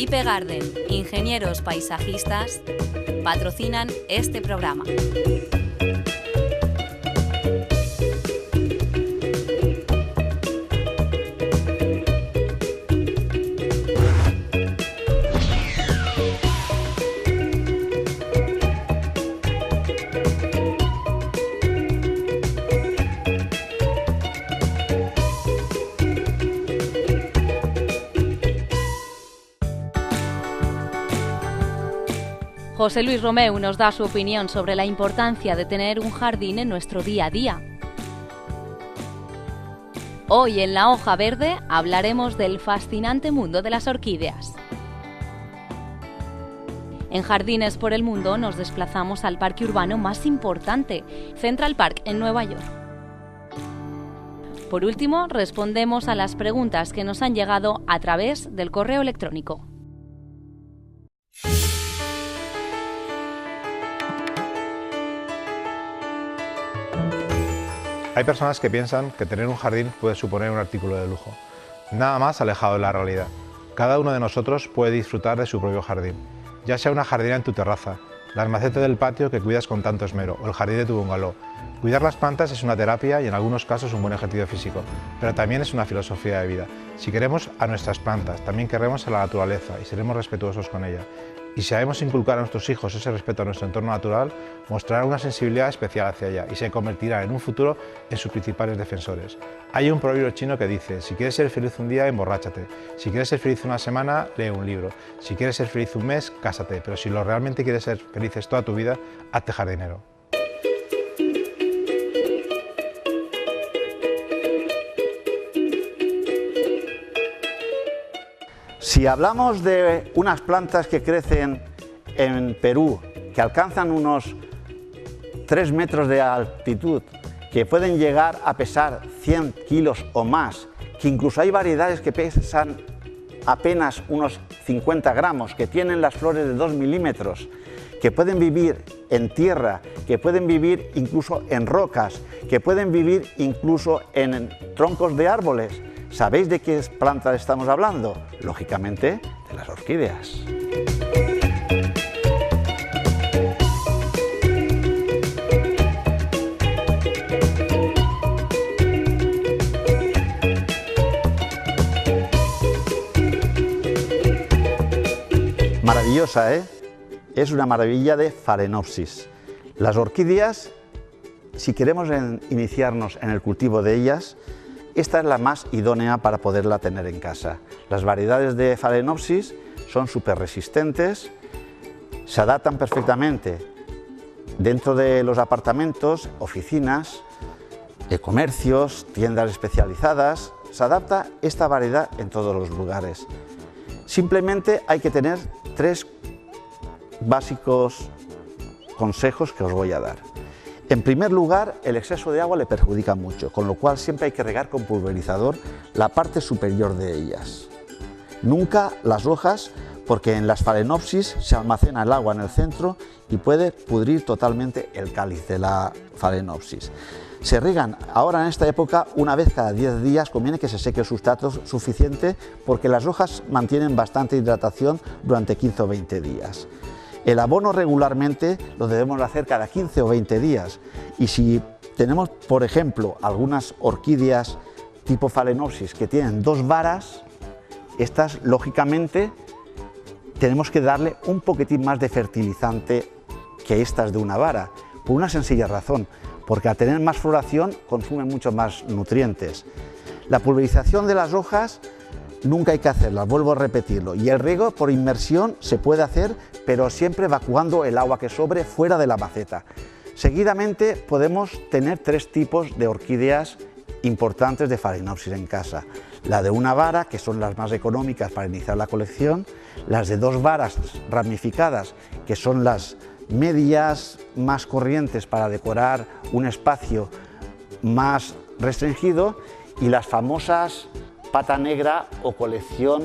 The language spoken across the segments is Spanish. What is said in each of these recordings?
IP Garden, ingenieros paisajistas, patrocinan este programa. José Luis Romeu nos da su opinión sobre la importancia de tener un jardín en nuestro día a día. Hoy en La Hoja Verde hablaremos del fascinante mundo de las orquídeas. En Jardines por el Mundo nos desplazamos al parque urbano más importante, Central Park, en Nueva York. Por último, respondemos a las preguntas que nos han llegado a través del correo electrónico. Hay personas que piensan que tener un jardín puede suponer un artículo de lujo. Nada más alejado de la realidad. Cada uno de nosotros puede disfrutar de su propio jardín, ya sea una jardina en tu terraza, las macetas del patio que cuidas con tanto esmero o el jardín de tu bungalow. Cuidar las plantas es una terapia y en algunos casos un buen ejercicio físico, pero también es una filosofía de vida. Si queremos a nuestras plantas, también queremos a la naturaleza y seremos respetuosos con ella. Y si sabemos inculcar a nuestros hijos ese respeto a nuestro entorno natural, mostrarán una sensibilidad especial hacia ella y se convertirán en un futuro en sus principales defensores. Hay un proverbio chino que dice: si quieres ser feliz un día, emborráchate. Si quieres ser feliz una semana, lee un libro. Si quieres ser feliz un mes, cásate. Pero si realmente quieres ser felices toda tu vida, hazte jardinero. Si hablamos de unas plantas que crecen en Perú, que alcanzan unos 3 metros de altitud, que pueden llegar a pesar 100 kilos o más, que incluso hay variedades que pesan apenas unos 50 gramos, que tienen las flores de 2 milímetros, que pueden vivir en tierra, que pueden vivir incluso en rocas, que pueden vivir incluso en troncos de árboles. ¿Sabéis de qué plantas estamos hablando? Lógicamente, de las orquídeas. Maravillosa, ¿eh? Es una maravilla de Phalaenopsis. Las orquídeas, si queremos iniciarnos en el cultivo de ellas, esta es la más idónea para poderla tener en casa. Las variedades de Phalaenopsis son súper resistentes, se adaptan perfectamente dentro de los apartamentos, oficinas, comercios, tiendas especializadas. Se adapta esta variedad en todos los lugares. Simplemente hay que tener 3 básicos consejos que os voy a dar. En primer lugar, el exceso de agua le perjudica mucho, con lo cual siempre hay que regar con pulverizador la parte superior de ellas. Nunca las hojas, porque en las Phalaenopsis se almacena el agua en el centro y puede pudrir totalmente el cáliz de la Phalaenopsis. Se riegan ahora en esta época una vez cada 10 días, conviene que se seque el sustrato suficiente porque las hojas mantienen bastante hidratación durante 15 o 20 días. El abono regularmente lo debemos hacer cada 15 o 20 días y si tenemos, por ejemplo, algunas orquídeas tipo Phalaenopsis que tienen 2 varas, estas lógicamente tenemos que darle un poquitín más de fertilizante que estas de una vara, por una sencilla razón, porque al tener más floración consumen mucho más nutrientes. La pulverización de las hojas nunca hay que hacerla, vuelvo a repetirlo, y el riego por inmersión se puede hacer, pero siempre evacuando el agua que sobre fuera de la maceta. Seguidamente podemos tener 3 tipos de orquídeas importantes de Phalaenopsis en casa. La de una vara, que son las más económicas para iniciar la colección, las de 2 varas ramificadas, que son las medias más corrientes para decorar un espacio más restringido, y las famosas pata negra o colección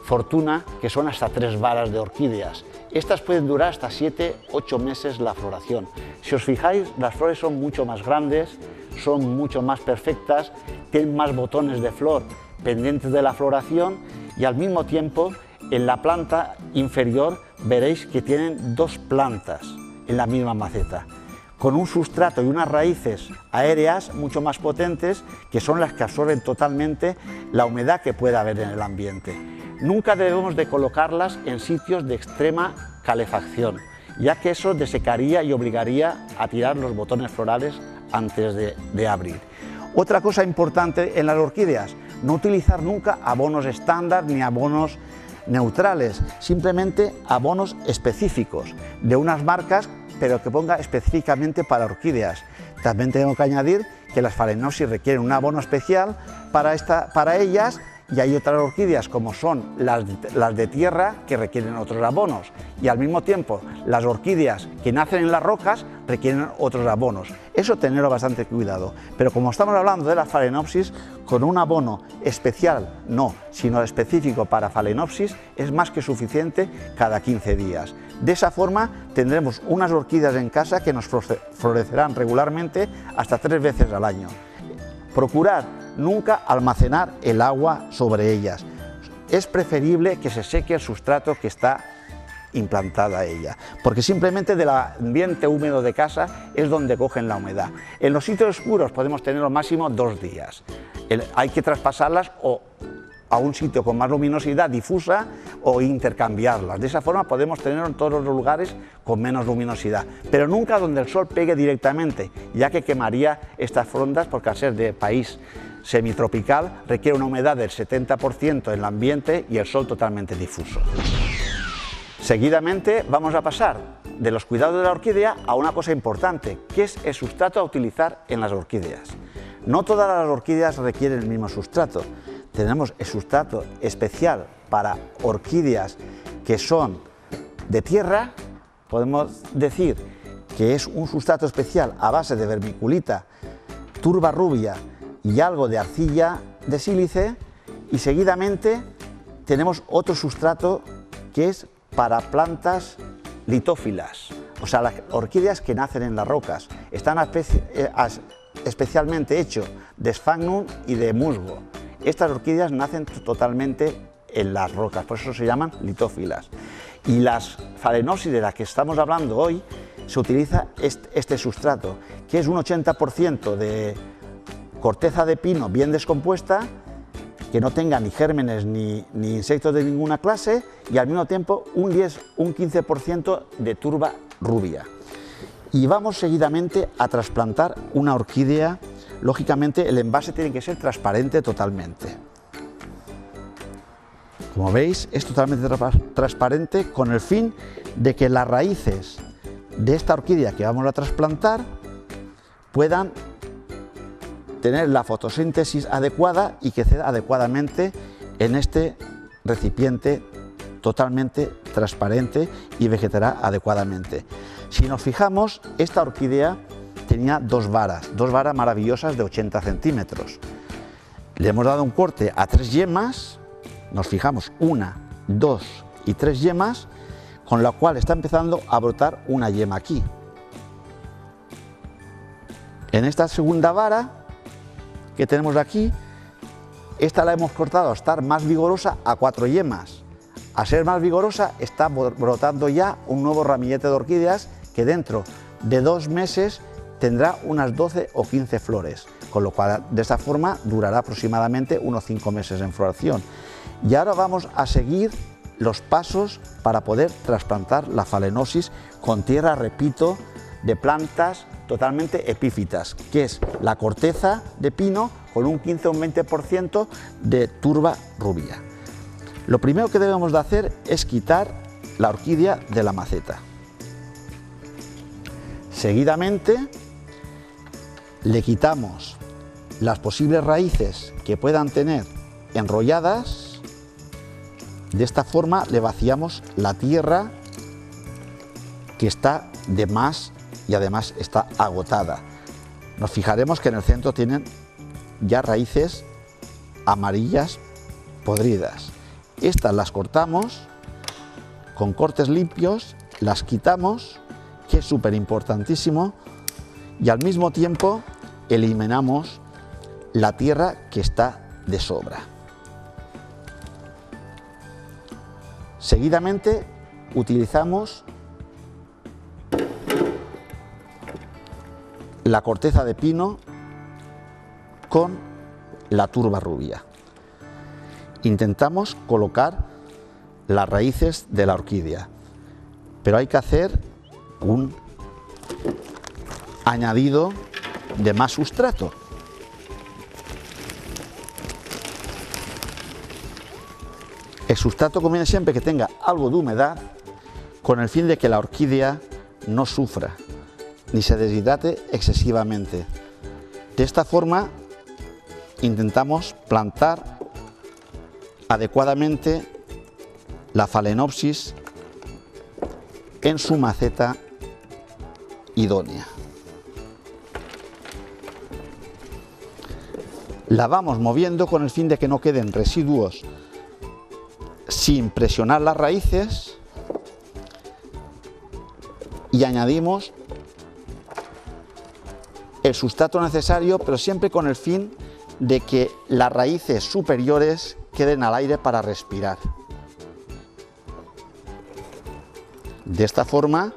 fortuna, que son hasta 3 varas de orquídeas. Estas pueden durar hasta 7-8 meses la floración. Si os fijáis, las flores son mucho más grandes, son mucho más perfectas, tienen más botones de flor pendientes de la floración y al mismo tiempo en la planta inferior veréis que tienen dos plantas en la misma maceta, con un sustrato y unas raíces aéreas mucho más potentes, que son las que absorben totalmente la humedad que pueda haber en el ambiente. Nunca debemos de colocarlas en sitios de extrema calefacción, ya que eso desecaría y obligaría a tirar los botones florales antes de abrir. Otra cosa importante en las orquídeas, no utilizar nunca abonos estándar ni abonos neutrales, simplemente abonos específicos de unas marcas, pero que ponga específicamente para orquídeas. También tengo que añadir que las Phalaenopsis requieren un abono especial para ellas, y hay otras orquídeas como son las de tierra que requieren otros abonos, y al mismo tiempo las orquídeas que nacen en las rocas requieren otros abonos. Eso tenerlo bastante cuidado, pero como estamos hablando de las Phalaenopsis, con un abono especial no, sino específico para Phalaenopsis es más que suficiente cada 15 días. De esa forma tendremos unas orquídeas en casa que nos florecerán regularmente hasta 3 veces al año. Procurar nunca almacenar el agua sobre ellas. Es preferible que se seque el sustrato que está implantada ella, porque simplemente del ambiente húmedo de casa es donde cogen la humedad. En los sitios oscuros podemos tener lo máximo 2 días. Hay que traspasarlas o a un sitio con más luminosidad difusa o intercambiarlas. De esa forma podemos tenerlo en todos los lugares con menos luminosidad, pero nunca donde el sol pegue directamente, ya que quemaría estas frondas, porque al ser de país semitropical requiere una humedad del 70% en el ambiente y el sol totalmente difuso. Seguidamente vamos a pasar de los cuidados de la orquídea a una cosa importante, que es el sustrato a utilizar en las orquídeas. No todas las orquídeas requieren el mismo sustrato. Tenemos el sustrato especial para orquídeas que son de tierra, podemos decir que es un sustrato especial a base de vermiculita, turba rubia y algo de arcilla de sílice, y seguidamente tenemos otro sustrato que es para plantas litófilas, o sea, las orquídeas que nacen en las rocas. Están especialmente hechos de sphagnum y de musgo. Estas orquídeas nacen totalmente en las rocas, por eso se llaman litófilas. Y las Phalaenopsis de las que estamos hablando hoy, se utiliza este sustrato, que es un 80% de corteza de pino bien descompuesta, que no tenga ni gérmenes ni insectos de ninguna clase, y al mismo tiempo un 15% de turba rubia. Y vamos seguidamente a trasplantar una orquídea. Lógicamente el envase tiene que ser transparente totalmente. Como veis, es totalmente transparente, con el fin de que las raíces de esta orquídea que vamos a trasplantar puedan tener la fotosíntesis adecuada y crecer adecuadamente en este recipiente totalmente transparente, y vegetará adecuadamente. Si nos fijamos, esta orquídea tenía dos varas maravillosas de 80 centímetros. Le hemos dado un corte a 3 yemas, nos fijamos 1, 2 y 3 yemas, con la cual está empezando a brotar una yema aquí. En esta segunda vara que tenemos aquí, esta la hemos cortado a estar más vigorosa a 4 yemas. A ser más vigorosa está brotando ya un nuevo ramillete de orquídeas que dentro de 2 meses tendrá unas 12 o 15 flores, con lo cual de esta forma durará aproximadamente unos 5 meses en floración. Y ahora vamos a seguir los pasos para poder trasplantar la Phalaenopsis con tierra, repito, de plantas totalmente epífitas, que es la corteza de pino con un 15 o un 20% de turba rubia. Lo primero que debemos de hacer es quitar la orquídea de la maceta. Seguidamente le quitamos las posibles raíces que puedan tener enrolladas. De esta forma le vaciamos la tierra que está de más y además está agotada. Nos fijaremos que en el centro tienen ya raíces amarillas podridas. Estas las cortamos con cortes limpios, las quitamos, que es súper importantísimo, y al mismo tiempo eliminamos la tierra que está de sobra. Seguidamente utilizamos la corteza de pino con la turba rubia. Intentamos colocar las raíces de la orquídea, pero hay que hacer un añadido de más sustrato. El sustrato conviene siempre que tenga algo de humedad, con el fin de que la orquídea no sufra ni se deshidrate excesivamente. De esta forma intentamos plantar adecuadamente la Phalaenopsis en su maceta idónea. La vamos moviendo con el fin de que no queden residuos sin presionar las raíces, y añadimos el sustrato necesario, pero siempre con el fin de que las raíces superiores queden al aire para respirar. De esta forma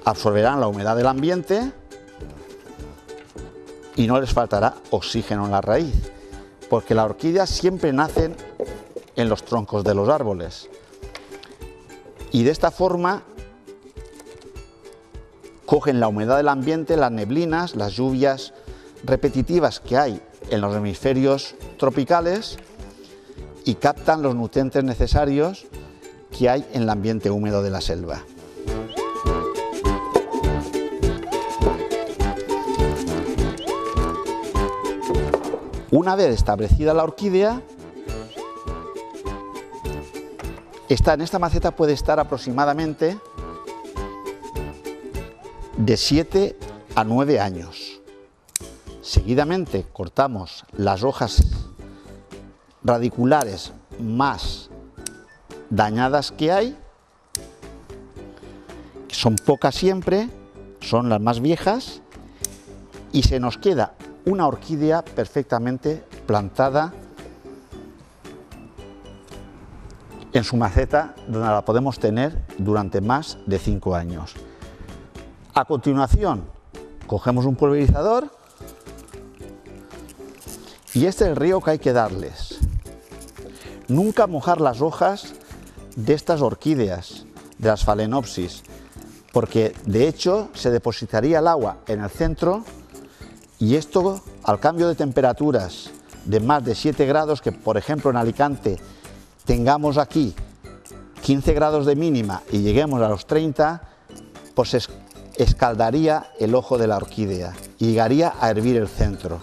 absorberán la humedad del ambiente y no les faltará oxígeno en la raíz, porque las orquídeas siempre nacen en los troncos de los árboles. Y de esta forma cogen la humedad del ambiente, las neblinas, las lluvias repetitivas que hay en los hemisferios tropicales y captan los nutrientes necesarios que hay en el ambiente húmedo de la selva. Una vez establecida la orquídea, en esta maceta puede estar aproximadamente de 7 a 9 años. Seguidamente cortamos las hojas radiculares más dañadas que hay, que son pocas siempre, son las más viejas, y se nos queda una orquídea perfectamente plantada en su maceta, donde la podemos tener durante más de 5 años. A continuación, cogemos un pulverizador y este es el riego que hay que darles. Nunca mojar las hojas de estas orquídeas, de las Phalaenopsis, porque de hecho se depositaría el agua en el centro y esto, al cambio de temperaturas de más de 7 grados, que por ejemplo en Alicante tengamos aquí 15 grados de mínima y lleguemos a los 30, pues escaldaría el ojo de la orquídea y llegaría a hervir el centro.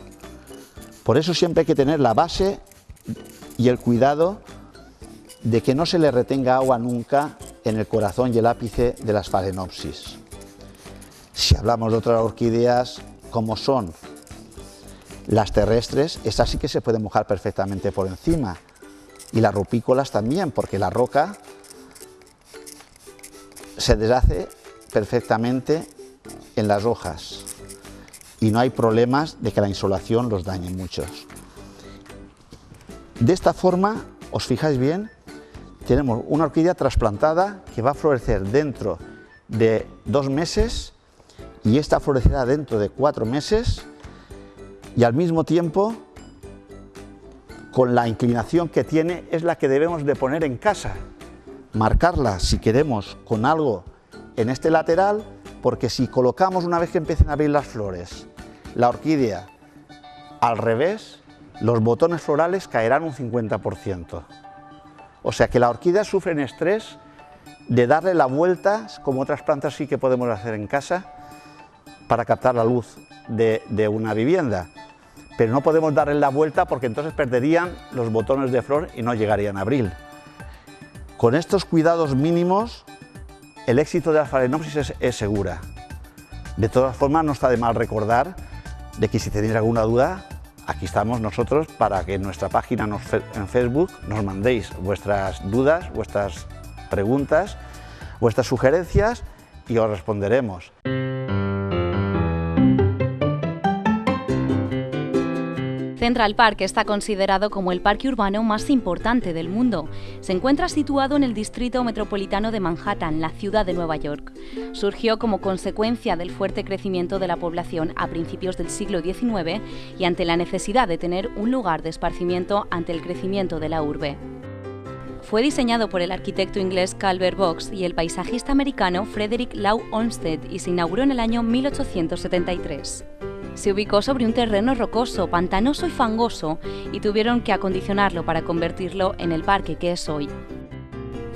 Por eso siempre hay que tener la base y el cuidado de que no se le retenga agua nunca en el corazón y el ápice de las Phalaenopsis. Si hablamos de otras orquídeas como son las terrestres, estas sí que se pueden mojar perfectamente por encima, y las rupícolas también, porque la roca se deshace perfectamente en las hojas y no hay problemas de que la insolación los dañe muchos. De esta forma, os fijáis bien, tenemos una orquídea trasplantada que va a florecer dentro de 2 meses y esta florecerá dentro de 4 meses, y al mismo tiempo, con la inclinación que tiene, es la que debemos de poner en casa, marcarla si queremos con algo en este lateral, porque si colocamos, una vez que empiecen a abrir las flores, la orquídea al revés, los botones florales caerán un 50%. O sea que la orquídea sufre estrés de darle la vuelta, como otras plantas sí que podemos hacer en casa, para captar la luz de una vivienda. Pero no podemos darle la vuelta porque entonces perderían los botones de flor y no llegarían a abril. Con estos cuidados mínimos, el éxito de la Phalaenopsis es segura. De todas formas, no está de mal recordar de que si tenéis alguna duda, aquí estamos nosotros para que en nuestra página en Facebook nos mandéis vuestras dudas, vuestras preguntas, vuestras sugerencias y os responderemos. Central Park está considerado como el parque urbano más importante del mundo. Se encuentra situado en el distrito metropolitano de Manhattan, la ciudad de Nueva York. Surgió como consecuencia del fuerte crecimiento de la población a principios del siglo XIX y ante la necesidad de tener un lugar de esparcimiento ante el crecimiento de la urbe. Fue diseñado por el arquitecto inglés Calvert Vaux y el paisajista americano Frederick Law Olmsted y se inauguró en el año 1873. Se ubicó sobre un terreno rocoso, pantanoso y fangoso y tuvieron que acondicionarlo para convertirlo en el parque que es hoy.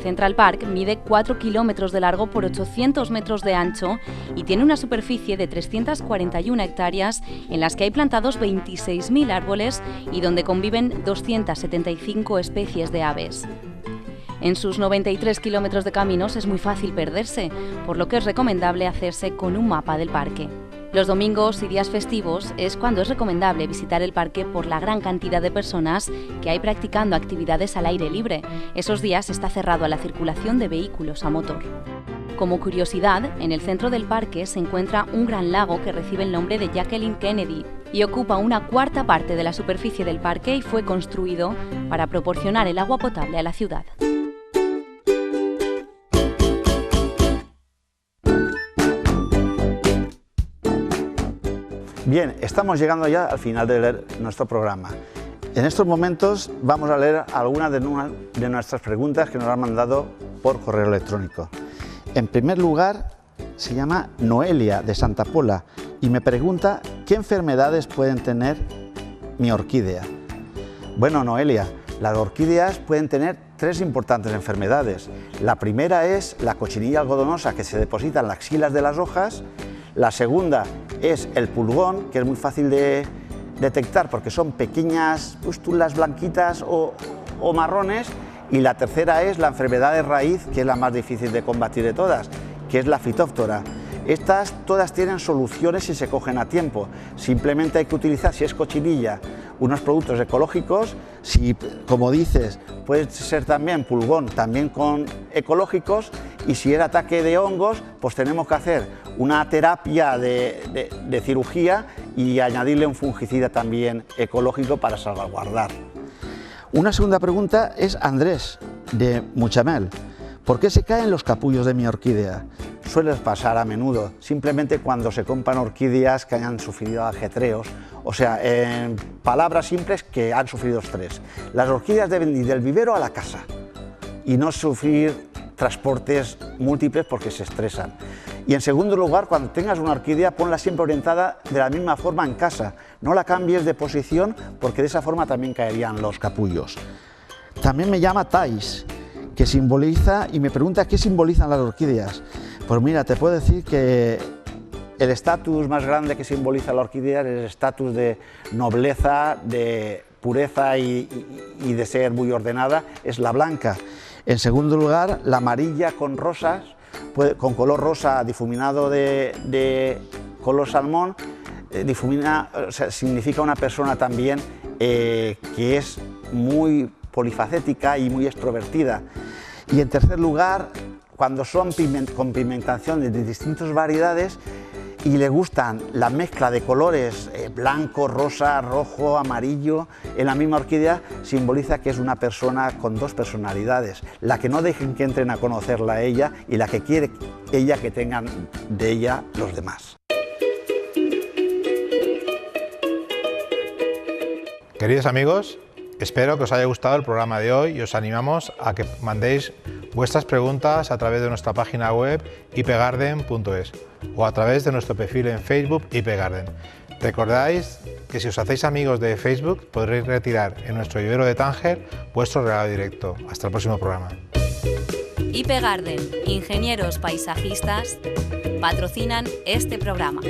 Central Park mide 4 kilómetros de largo por 800 metros de ancho y tiene una superficie de 341 hectáreas en las que hay plantados 26.000 árboles y donde conviven 275 especies de aves. En sus 93 kilómetros de caminos es muy fácil perderse, por lo que es recomendable hacerse con un mapa del parque. Los domingos y días festivos es cuando es recomendable visitar el parque por la gran cantidad de personas que hay practicando actividades al aire libre. Esos días está cerrado a la circulación de vehículos a motor. Como curiosidad, en el centro del parque se encuentra un gran lago que recibe el nombre de Jacqueline Kennedy y ocupa una cuarta parte de la superficie del parque y fue construido para proporcionar el agua potable a la ciudad. Bien, estamos llegando ya al final de leer nuestro programa. En estos momentos vamos a leer algunas de nuestras preguntas que nos han mandado por correo electrónico. En primer lugar, se llama Noelia de Santa Pola y me pregunta ¿qué enfermedades pueden tener mi orquídea? Bueno, Noelia, las orquídeas pueden tener 3 importantes enfermedades. La primera es la cochinilla algodonosa que se deposita en las axilas de las hojas. La segunda es el pulgón, que es muy fácil de detectar porque son pequeñas pústulas blanquitas o marrones. Y la tercera es la enfermedad de raíz, que es la más difícil de combatir de todas, que es la fitóftora. Estas todas tienen soluciones si se cogen a tiempo. Simplemente hay que utilizar, si es cochinilla, unos productos ecológicos. Si, como dices, puede ser también pulgón, también con ecológicos. Y si era ataque de hongos, pues tenemos que hacer una terapia de cirugía y añadirle un fungicida también ecológico para salvaguardar. Una segunda pregunta es Andrés, de Muchamel. ¿Por qué se caen los capullos de mi orquídea? Suele pasar a menudo, simplemente cuando se compran orquídeas que hayan sufrido ajetreos, o sea, en palabras simples, que han sufrido estrés. Las orquídeas deben ir del vivero a la casa y no sufrir transportes múltiples porque se estresan. Y en segundo lugar, cuando tengas una orquídea, ponla siempre orientada de la misma forma en casa. No la cambies de posición porque de esa forma también caerían los capullos. También me llama Thais, que simboliza, y me pregunta qué simbolizan las orquídeas. Pues mira, te puedo decir que el estatus más grande que simboliza la orquídea es el estatus de nobleza, de pureza y de ser muy ordenada, es la blanca. En segundo lugar, la amarilla con rosas, con color rosa difuminado de color salmón, o sea, significa una persona también que es muy polifacética y muy extrovertida. Y en tercer lugar, cuando son con pigmentación de distintas variedades y le gustan la mezcla de colores blanco, rosa, rojo, amarillo, en la misma orquídea simboliza que es una persona con 2 personalidades, la que no dejen que entren a conocerla a ella y la que quiere ella que tengan de ella los demás. Queridos amigos, espero que os haya gustado el programa de hoy y os animamos a que mandéis vuestras preguntas a través de nuestra página web ipgarden.es o a través de nuestro perfil en Facebook ipgarden. Recordáis que si os hacéis amigos de Facebook podréis retirar en nuestro vivero de Tánger vuestro regalo directo. Hasta el próximo programa. ipgarden, ingenieros paisajistas, patrocinan este programa.